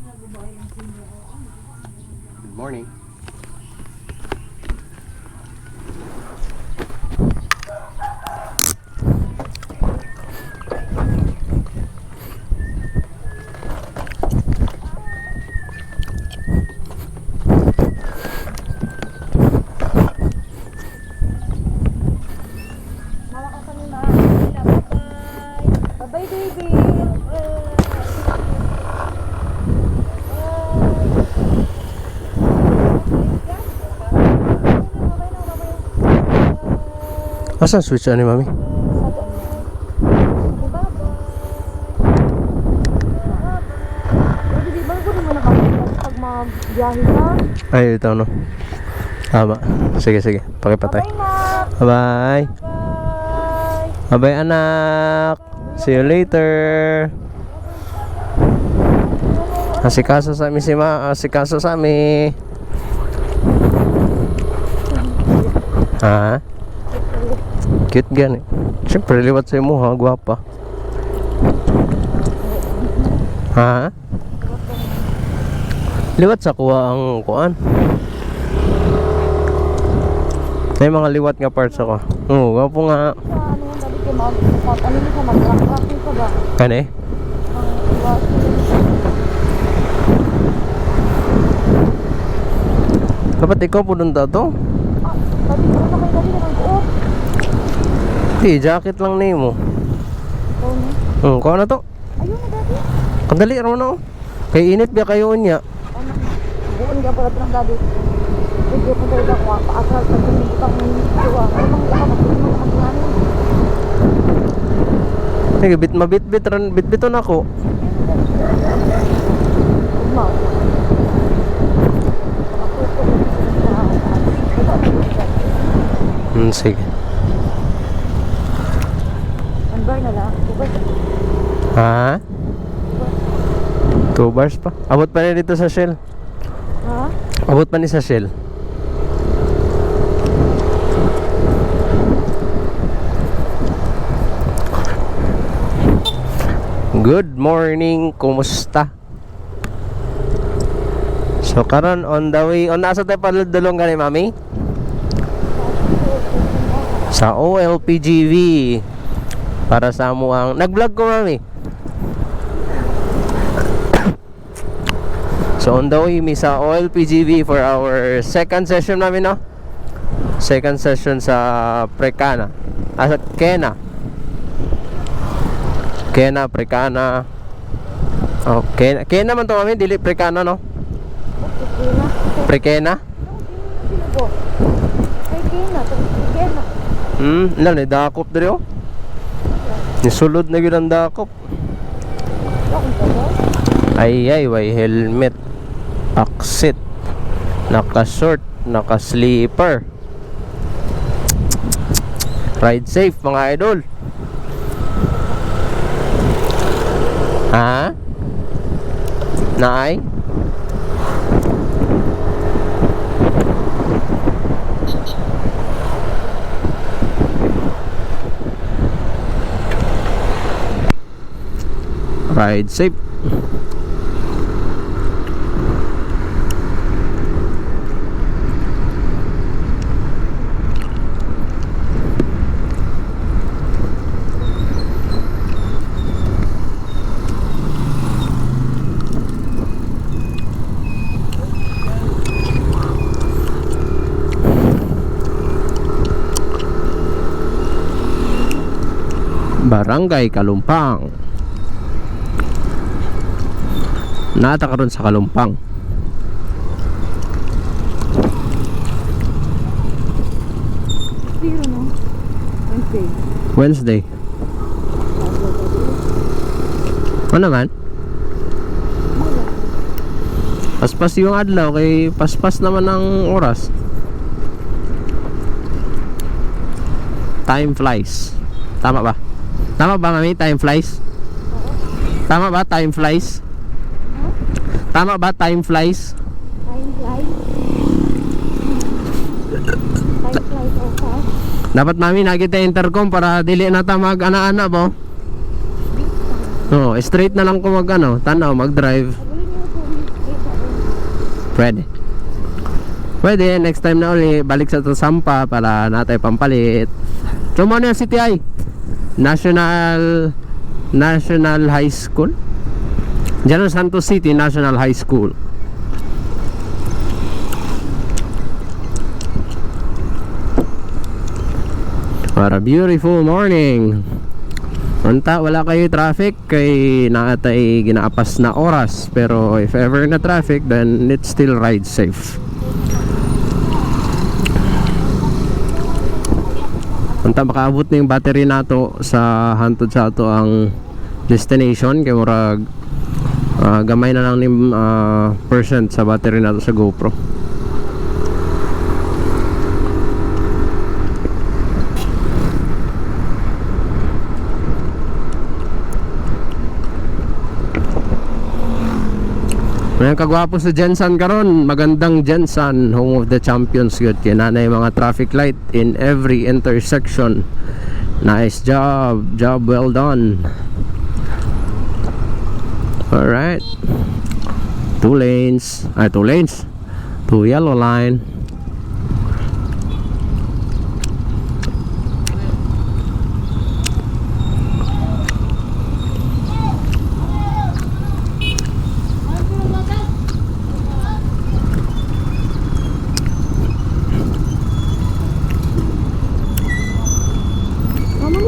Good morning. Bye-bye, baby. Asan switch ani mami? Di ba ko naman nakakita pag magbiyahe ka? Ay, ito no. Tama. Sige, sige. Pakipatay. Bye, Nak. Bye-bye. Bye. Bye-bye, anak. See you later. Asikaso sa amin si asikaso sa amin. Ha? Cute gani. Siyempre, liwat sa imo ha. Gwapa. Ha? Liwat sa kuha ang kuan. May mga liwat nga parts ako. Oo, gwapo nga. Sa ano yan, dali ko mag-cut. Ano mo ka mag-tracking ka ba? Kani? Dapat ikaw po dun to? Dali ko na kayo dali naman ko. Di, jacket lang na mo. Ikaw na. Kuha na to. Ayun na dati. Kadali raw na. Kay init ba kayo niya? Ano? Buon ka pala ng dati. Video ko tayo ako. Paasal sa tingin ko ang video. Ano bang mag-ano? Sige, bit-biton ako. Mau. Sige. Unbar na lang. Ha? 2 bars pa. Abot pa rin dito sa Shell. Ha? Abot pa ni sa Shell. Good morning, kumusta? So karon on the way, nasa tayo paludulong gani mami? Sa OLPGV para sa amo ang nag-vlog ko mami. So on the way mi sa OLPGV for our second session namin no. Second session sa Precana. Sa Precana. Okay, Kena man to mami, dili Precana no. Precana? Sino po? Ay, Kena. Kena. Ilan ni dakop diri oh. Nisulod na gyud ang dakop. Ay, way helmet. Aksit. Naka-short, naka-sleeper. Ride safe mga idol. Ha? Naay? Ride safe. Barangay Kalumpang. Nata karon sa Kalumpang. Zero no? Wednesday. Wednesday. Ano naman? Paspas yung adlaw kay paspas naman ang oras. Time flies. Tama ba? Tama ba mami? Time flies? Tama ba? Time flies? Tama ba? Time flies? Time flies. Time flies so fast. Dapat mami nakita intercom para dili na ta mag ana-ana po. No, straight na lang ko mag ano, tanaw, mag-drive. Agulin niyo po. Pwede. Pwede, next time na uli, balik sa Sampa para natin pampalit. So, mo na yung CTI? National High School? Diyan sa Santos City National High School. Para beautiful morning. Unta, wala kayo traffic kay naatay ginaapas na oras. Pero if ever na traffic, then it still rides safe. Unta, makaabot na yung battery nato sa hantod sa ato ang destination. Kaya murag gamay na lang ni percent sa battery nato sa GoPro. May kagwapo sa Jensan karon, magandang Jensan, home of the champions good. Kaya nanay mga traffic light in every intersection. Nice job, well done. Alright, 2 lanes, 2 yellow line.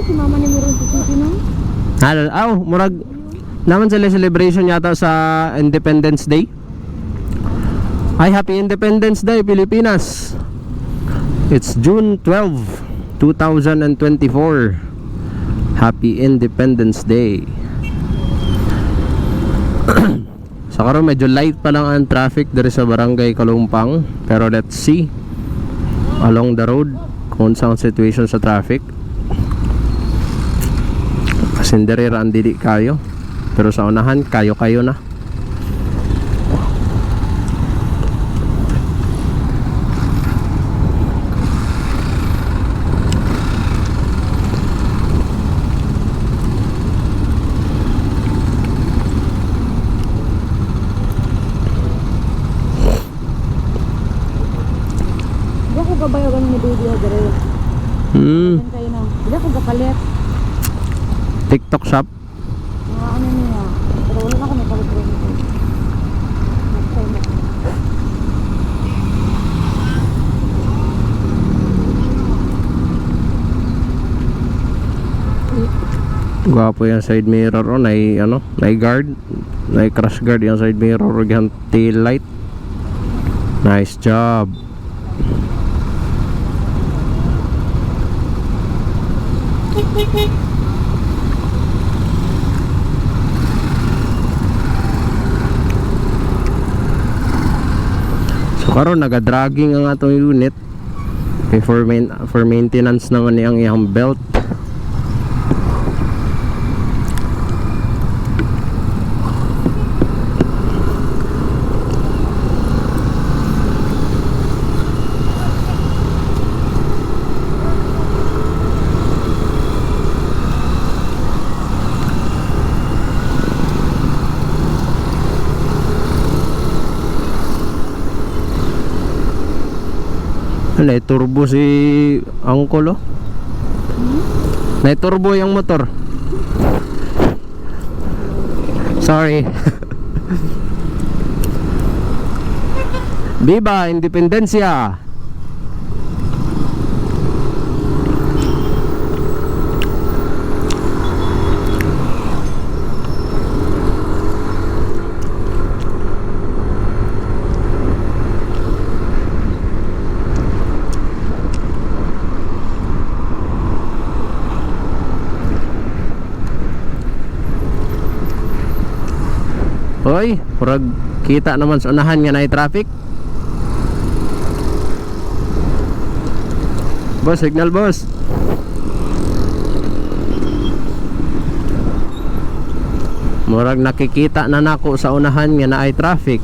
Si mama ni meron sa city no? Murag naman sila celebration yata sa Independence Day. Ay, Happy Independence Day, Pilipinas. It's June 12, 2024. Happy Independence Day. Sa karon medyo light pa lang ang traffic diri sa Barangay Kalumpang, pero let's see along the road kung saan situation sa traffic. Sinderera ang dili kayo, pero sa unahan kayo na. Hindi ako gabayagan ni baby agare. Kayo na. Hindi ako gapalit. TikTok shop. Mga ano niya. Pero wala na kami pag-try nito. Next time na. Gwapo yung side mirror, oh, nay guard, nay crash guard yung side mirror, yung tail light. Nice job. So karon naga-dragging ang atong unit for maintenance naman niyang iyang belt. Turbo si Uncle, oh. Turbo yung motor. Sorry. Viva Independencia. Hoy, purag kita naman sa unahan nga na traffic. Boss, signal boss. Murag nakikita na nako sa unahan nga na traffic.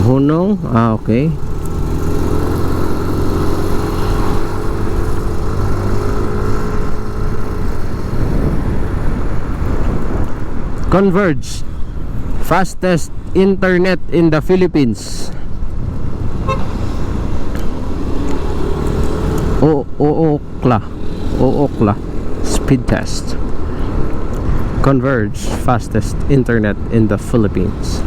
Hunong, okay. Converge, fastest internet in the Philippines. Ookla speed test. Converge, fastest internet in the Philippines.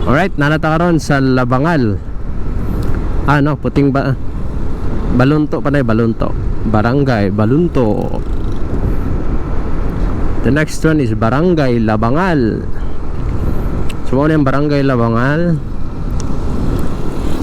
Alright, nanata karon sa Labangal. Puting Balunto pa na, Balunto. Barangay Balunto. The next one is Barangay Labangal. So, ano yung Barangay Labangal?